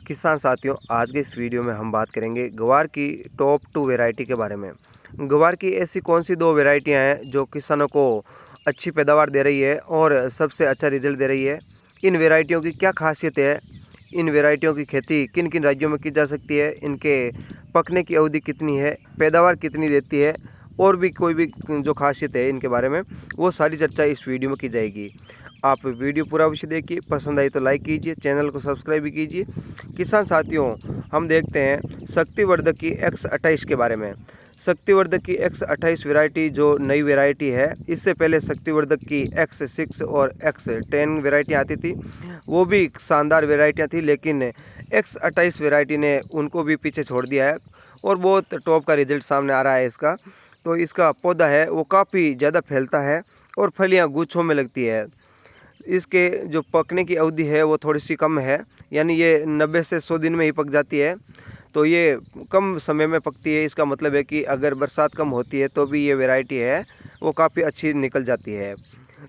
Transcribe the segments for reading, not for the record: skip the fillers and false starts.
किसान साथियों, आज के इस वीडियो में हम बात करेंगे ग्वार की टॉप 2 वैरायटी के बारे में। ग्वार की ऐसी कौन सी 2 वैरायटियां हैं जो किसानों को अच्छी पैदावार दे रही है और सबसे अच्छा रिजल्ट दे रही है। इन वैरायटियों की क्या खासियत है, इन वैरायटियों की खेती किन किन राज्यों में की जा सकती है, इनके पकने की अवधि कितनी है, पैदावार कितनी देती है और भी कोई भी जो खासियत है इनके बारे में, वो सारी चर्चा इस वीडियो में की जाएगी। आप वीडियो पूरा अवश्य देखिए, पसंद आई तो लाइक कीजिए, चैनल को सब्सक्राइब भी कीजिए। किसान साथियों, हम देखते हैं शक्तिवर्धक की X28 के बारे में। शक्तिवर्धक की X28 वैरायटी जो नई वैरायटी है, इससे पहले शक्तिवर्धक की X6 और X10 वैरायटी आती थी, वो भी शानदार वैरायटियाँ थी, लेकिन X28 वैरायटी ने उनको भी पीछे छोड़ दिया है और बहुत टॉप का रिजल्ट सामने आ रहा है इसका। तो इसका पौधा है वो काफ़ी ज़्यादा फैलता है और फलियाँ गुच्छों में लगती है। इसके जो पकने की अवधि है वो थोड़ी सी कम है, यानी ये 90 से 100 दिन में ही पक जाती है। तो ये कम समय में पकती है, इसका मतलब है कि अगर बरसात कम होती है तो भी ये वैरायटी है वो काफ़ी अच्छी निकल जाती है।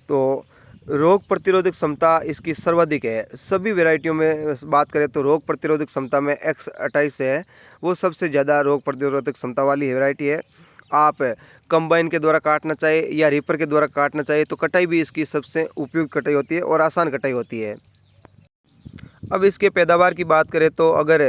तो रोग प्रतिरोधक क्षमता इसकी सर्वाधिक है। सभी वैरायटियों में बात करें तो रोग प्रतिरोधक क्षमता में X28 है वो सबसे ज़्यादा रोग प्रतिरोधक क्षमता वाली वैरायटी है। आप कंबाइन के द्वारा काटना चाहे या रीपर के द्वारा काटना चाहे तो कटाई भी इसकी सबसे उपयुक्त कटाई होती है और आसान कटाई होती है। अब इसके पैदावार की बात करें तो अगर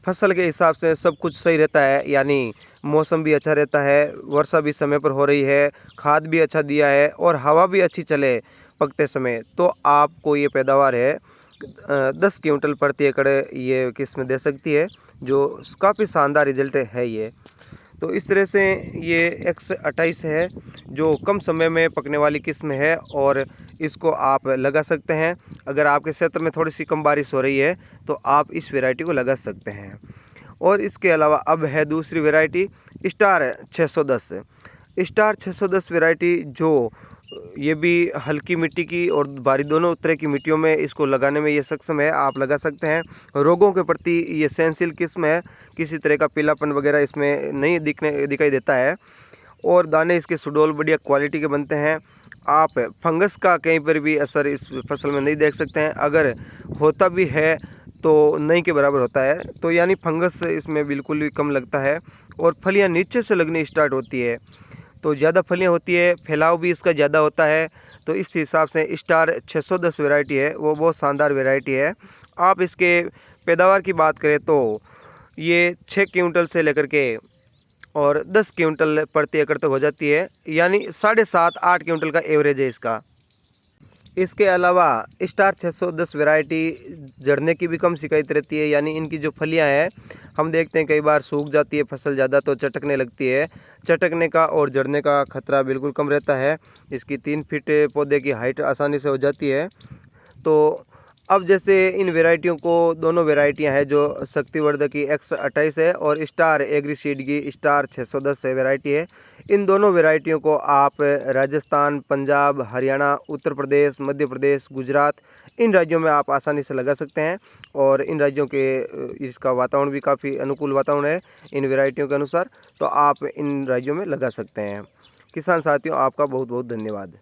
फसल के हिसाब से सब कुछ सही रहता है, यानी मौसम भी अच्छा रहता है, वर्षा भी समय पर हो रही है, खाद भी अच्छा दिया है और हवा भी अच्छी चले पकते समय, तो आपको ये पैदावार है 10 क्विंटल प्रति एकड़ ये किस्म दे सकती है, जो काफ़ी शानदार रिजल्ट है ये। तो इस तरह से ये X28 है जो कम समय में पकने वाली किस्म है और इसको आप लगा सकते हैं। अगर आपके क्षेत्र में थोड़ी सी कम बारिश हो रही है तो आप इस वैरायटी को लगा सकते हैं। और इसके अलावा अब है दूसरी वैरायटी स्टार 610। स्टार 610 वैरायटी जो ये भी हल्की मिट्टी की और भारी दोनों तरह की मिट्टियों में इसको लगाने में ये सक्षम है, आप लगा सकते हैं। रोगों के प्रति ये सहनशील किस्म है, किसी तरह का पीलापन वगैरह इसमें नहीं दिखाई देता है और दाने इसके सुडौल बढ़िया क्वालिटी के बनते हैं। आप फंगस का कहीं पर भी असर इस फसल में नहीं देख सकते हैं, अगर होता भी है तो नहीं के बराबर होता है। तो यानी फंगस इसमें बिल्कुल भी कम लगता है और फलियाँ नीचे से लगनी स्टार्ट होती है, तो ज़्यादा फलियाँ होती है, फैलाव भी इसका ज़्यादा होता है। तो इस हिसाब से स्टार 610 वैरायटी है वो बहुत शानदार वैरायटी है। आप इसके पैदावार की बात करें तो ये 6 क्विंटल से लेकर के और 10 क्विंटल प्रति एकड़ तक हो जाती है, यानी 7.5-8 क्विंटल का एवरेज है इसका। इसके अलावा स्टार 610 वैरायटी झड़ने की भी कम शिकायत रहती है, यानी इनकी जो फलियां हैं हम देखते हैं कई बार सूख जाती है फसल ज़्यादा तो चटकने लगती है, चटकने का और झड़ने का खतरा बिल्कुल कम रहता है। इसकी 3 फीट पौधे की हाइट आसानी से हो जाती है। तो अब जैसे इन वैरायटियों को, दोनों वैरायटियां हैं जो शक्तिवर्धक की X28 है और स्टार एग्रीसीड की स्टार 610 है वैरायटी है, इन दोनों वैरायटियों को आप राजस्थान, पंजाब, हरियाणा, उत्तर प्रदेश, मध्य प्रदेश, गुजरात, इन राज्यों में आप आसानी से लगा सकते हैं और इन राज्यों के इसका वातावरण भी काफ़ी अनुकूल वातावरण है इन वैरायटियों के अनुसार, तो आप इन राज्यों में लगा सकते हैं। किसान साथियों, आपका बहुत बहुत धन्यवाद।